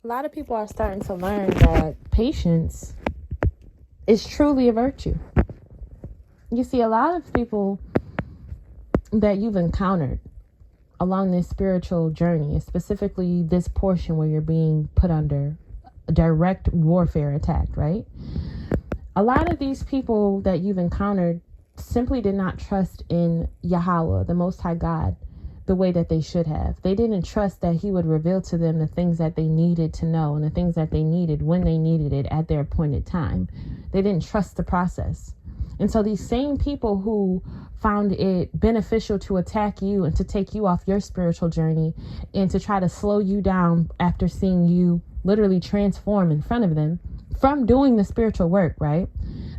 A lot of people are starting to learn that patience is truly a virtue. You see, a lot of people that you've encountered along this spiritual journey, specifically this portion where you're being put under a direct warfare attack, right? A lot of these people that you've encountered simply did not trust in Yahweh, the Most High God, the way that they should have. They didn't trust that he would reveal to them the things that they needed to know and the things that they needed when they needed it at their appointed time. They didn't trust the process. And so these same people who found it beneficial to attack you and to take you off your spiritual journey and to try to slow you down after seeing you literally transform in front of them from doing the spiritual work, right?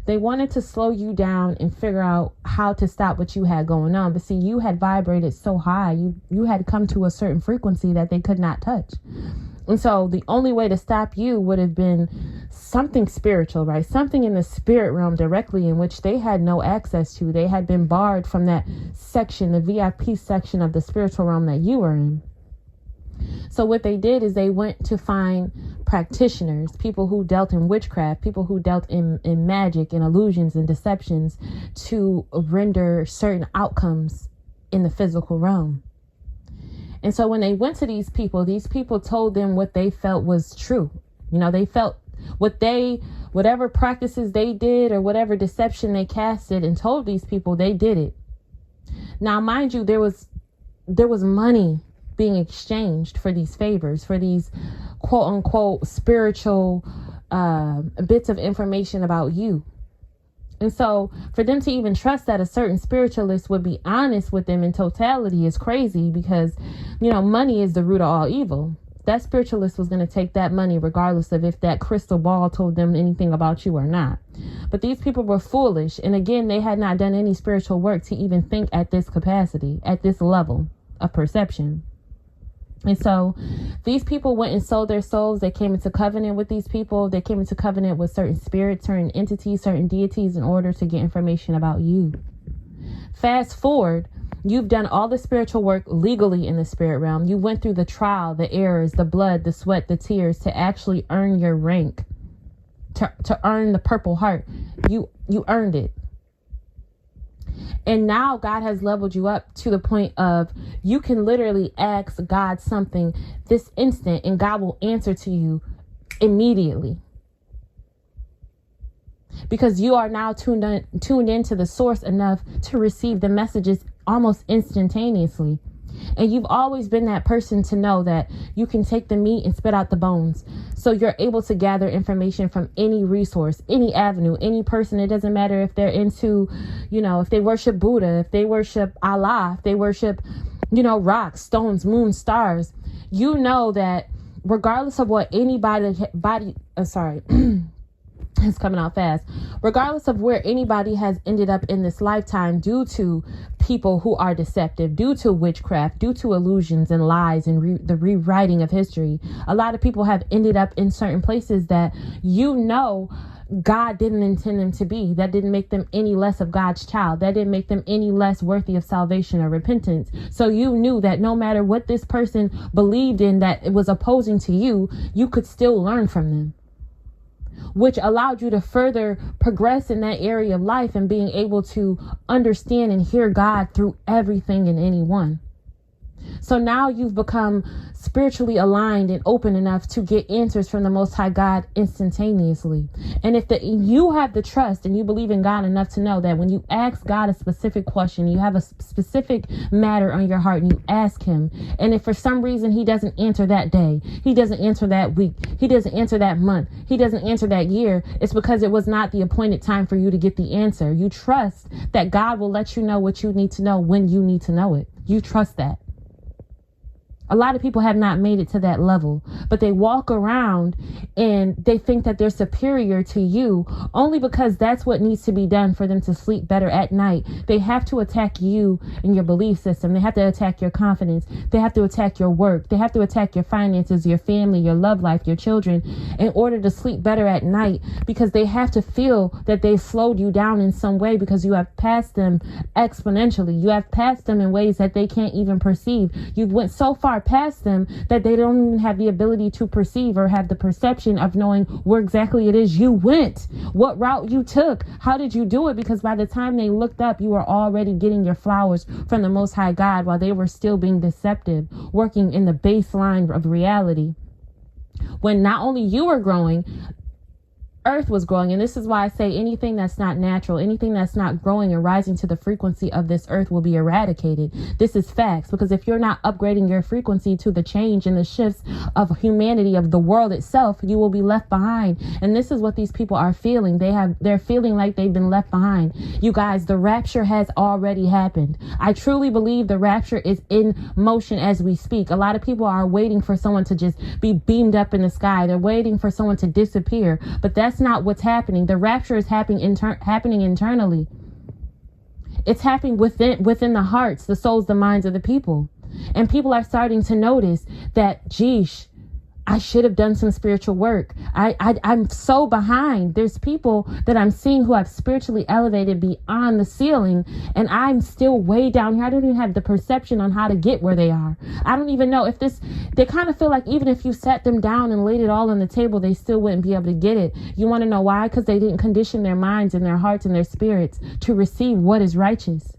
They wanted to slow you down and figure out how to stop what you had going on. But see, you had vibrated so high, you had come to a certain frequency that they could not touch. And so the only way to stop you would have been something spiritual, right? Something in the spirit realm directly in which they had no access to. They had been barred from that section, the VIP section of the spiritual realm that you were in. So what they did is they went to find practitioners, people who dealt in witchcraft, people who dealt in magic and illusions and deceptions to render certain outcomes in the physical realm. And so when they went to these people told them what they felt was true. You know, they felt whatever practices they did or whatever deception they casted and told these people, they did it. Now, mind you, there was money being exchanged for these favors, for these quote unquote spiritual bits of information about you. And so for them to even trust that a certain spiritualist would be honest with them in totality is crazy because, you know, money is the root of all evil. That spiritualist was going to take that money regardless of if that crystal ball told them anything about you or not. But these people were foolish. And again, they had not done any spiritual work to even think at this capacity, at this level of perception. And so these people went and sold their souls. They came into covenant with these people. They came into covenant with certain spirits, certain entities, certain deities in order to get information about you. Fast forward, you've done all the spiritual work legally in the spirit realm. You went through the trial, the errors, the blood, the sweat, the tears to actually earn your rank, to earn the purple heart. You earned it. And now God has leveled you up to the point of you can literally ask God something this instant and God will answer to you immediately. Because you are now tuned into the source enough to receive the messages almost instantaneously. And you've always been that person to know that you can take the meat and spit out the bones. So you're able to gather information from any resource, any avenue, any person. It doesn't matter if they're into, you know, if they worship Buddha, if they worship Allah, if they worship, you know, rocks, stones, moon, stars. You know that regardless of what it's coming out fast. Regardless of where anybody has ended up in this lifetime due to people who are deceptive, due to witchcraft, due to illusions and lies and the rewriting of history, a lot of people have ended up in certain places that, you know, God didn't intend them to be. That didn't make them any less of God's child. That didn't make them any less worthy of salvation or repentance. So you knew that no matter what this person believed in that it was opposing to you, you could still learn from them, which allowed you to further progress in that area of life and being able to understand and hear God through everything and anyone. So now you've become spiritually aligned and open enough to get answers from the Most High God instantaneously. And if you have the trust and you believe in God enough to know that when you ask God a specific question, you have a specific matter on your heart and you ask him, and if for some reason he doesn't answer that day, he doesn't answer that week, he doesn't answer that month, he doesn't answer that year, it's because it was not the appointed time for you to get the answer. You trust that God will let you know what you need to know when you need to know it. You trust that. A lot of people have not made it to that level, but they walk around and they think that they're superior to you only because that's what needs to be done for them to sleep better at night. They have to attack you and your belief system. They have to attack your confidence. They have to attack your work. They have to attack your finances, your family, your love life, your children in order to sleep better at night, because they have to feel that they've slowed you down in some way because you have passed them exponentially. You have passed them in ways that they can't even perceive. You went so far far past them that they don't even have the ability to perceive or have the perception of knowing where exactly it is you went, what route you took, how did you do it? Because by the time they looked up, you were already getting your flowers from the Most High God while they were still being deceptive, working in the baseline of reality. When not only you were growing, earth was growing. And this is why I say anything that's not natural, anything that's not growing and rising to the frequency of this earth will be eradicated. This is facts, because if you're not upgrading your frequency to the change and the shifts of humanity, of the world itself, you will be left behind. And this is what these people are feeling. They're feeling like they've been left behind. You guys, the rapture has already happened. I truly believe the rapture is in motion as we speak. A lot of people are waiting for someone to just be beamed up in the sky. They're waiting for someone to disappear, but that's not what's happening. The rapture is happening internally. It's happening within the hearts, the souls, the minds of the people. And people are starting to notice that, geesh, I should have done some spiritual work. I'm so behind. There's people that I'm seeing who have spiritually elevated beyond the ceiling, and I'm still way down here. I don't even have the perception on how to get where they are. I don't even know if they kind of feel like even if you sat them down and laid it all on the table, they still wouldn't be able to get it. You want to know why? Because they didn't condition their minds and their hearts and their spirits to receive what is righteous.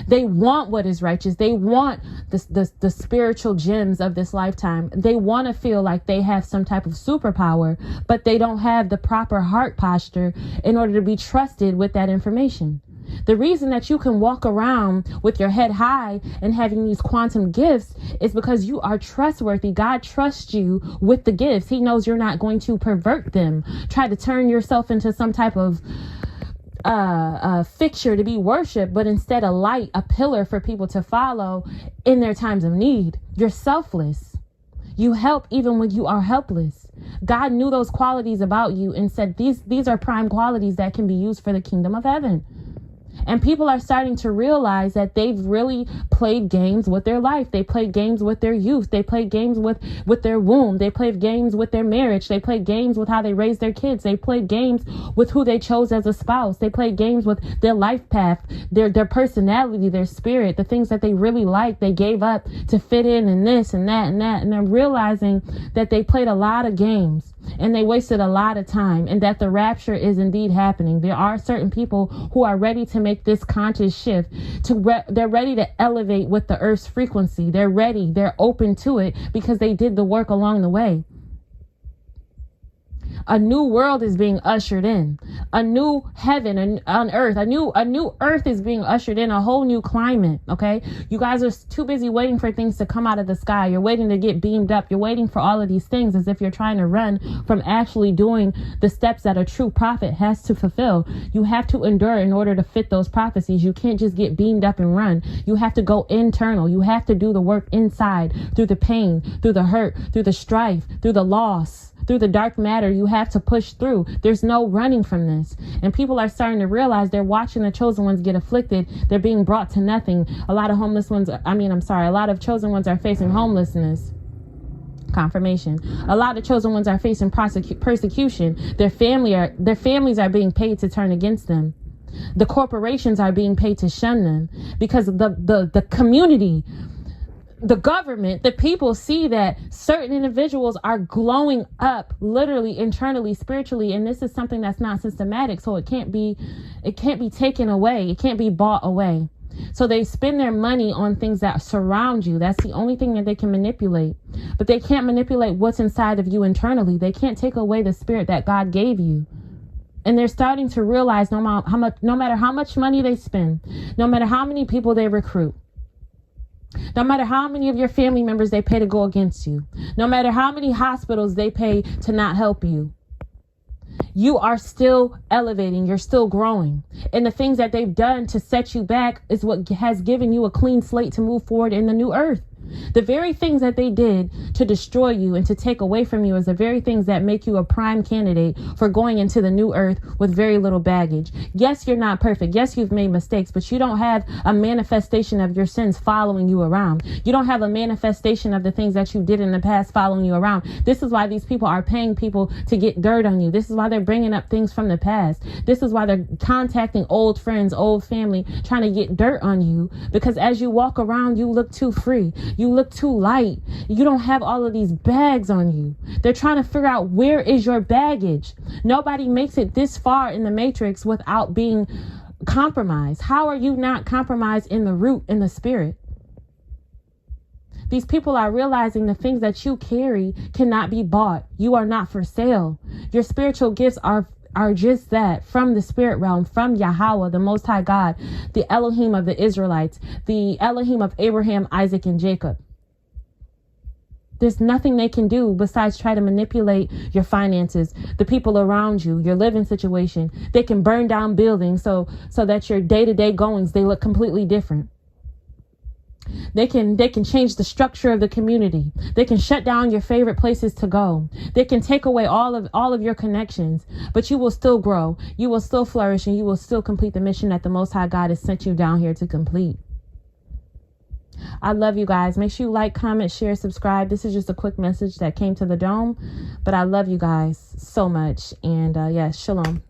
They want what is righteous. They want the spiritual gems of this lifetime. They want to feel like they have some type of superpower, but they don't have the proper heart posture in order to be trusted with that information. The reason that you can walk around with your head high and having these quantum gifts is because you are trustworthy. God trusts you with the gifts. He knows you're not going to pervert them, try to turn yourself into some type of fixture to be worshipped, but instead a light, a pillar for people to follow in their times of need. You're selfless. You help even when you are helpless. God knew those qualities about you and said, these are prime qualities that can be used for the kingdom of heaven. And people are starting to realize that they've really played games with their life. They played games with their youth. They played games with their womb. They played games with their marriage. They played games with how they raised their kids. They played games with who they chose as a spouse. They played games with their life path, their personality, their spirit, the things that they really liked. They gave up to fit in and this and that and that. And they're realizing that they played a lot of games and they wasted a lot of time, and that the rapture is indeed happening. There are certain people who are ready to make this conscious shift. They're ready to elevate with the earth's frequency. They're ready. They're open to it because they did the work along the way. A new world is being ushered in. A new heaven on earth. A new earth is being ushered in. A whole new climate. Okay. You guys are too busy waiting for things to come out of the sky. You're waiting to get beamed up. You're waiting for all of these things as if you're trying to run from actually doing the steps that a true prophet has to fulfill. You have to endure in order to fit those prophecies. You can't just get beamed up and run. You have to go internal. You have to do the work inside, through the pain, through the hurt, through the strife, through the loss, through the dark matter. You have to push through. There's no running from this. And people are starting to realize they're watching the chosen ones get afflicted. They're being brought to nothing. A lot of a lot of chosen ones are facing homelessness. Confirmation. A lot of chosen ones are facing persecution. Their families are being paid to turn against them. The corporations are being paid to shun them because the community, the government, the people see that certain individuals are glowing up literally, internally, spiritually. And this is something that's not systematic. So it can't be taken away. It can't be bought away. So they spend their money on things that surround you. That's the only thing that they can manipulate. But they can't manipulate what's inside of you internally. They can't take away the spirit that God gave you. And they're starting to realize no matter how much money they spend, no matter how many people they recruit, no matter how many of your family members they pay to go against you, no matter how many hospitals they pay to not help you, you are still elevating. You're still growing. And the things that they've done to set you back is what has given you a clean slate to move forward in the new earth. The very things that they did to destroy you and to take away from you is the very things that make you a prime candidate for going into the new earth with very little baggage. Yes, you're not perfect. Yes, you've made mistakes, but you don't have a manifestation of your sins following you around. You don't have a manifestation of the things that you did in the past following you around. This is why these people are paying people to get dirt on you. This is why they're bringing up things from the past. This is why they're contacting old friends, old family, trying to get dirt on you, because as you walk around, you look too free. You look too light. You don't have all of these bags on you. They're trying to figure out, where is your baggage? Nobody makes it this far in the matrix without being compromised. How are you not compromised in the root, in the spirit? These people are realizing the things that you carry cannot be bought. You are not for sale. Your spiritual gifts are just that, from the spirit realm, from Yahweh, the Most High God, the Elohim of the Israelites, the Elohim of Abraham, Isaac, and Jacob. There's nothing they can do besides try to manipulate your finances, the people around you, your living situation. They can burn down buildings so that your day-to-day goings, they look completely different. They can change the structure of the community. They can shut down your favorite places to go. They can take away all of your connections, but you will still grow. You will still flourish, and you will still complete the mission that the Most High God has sent you down here to complete. I love you guys. Make sure you like, comment, share, subscribe. This is just a quick message that came to the dome, but I love you guys so much. And yes, shalom.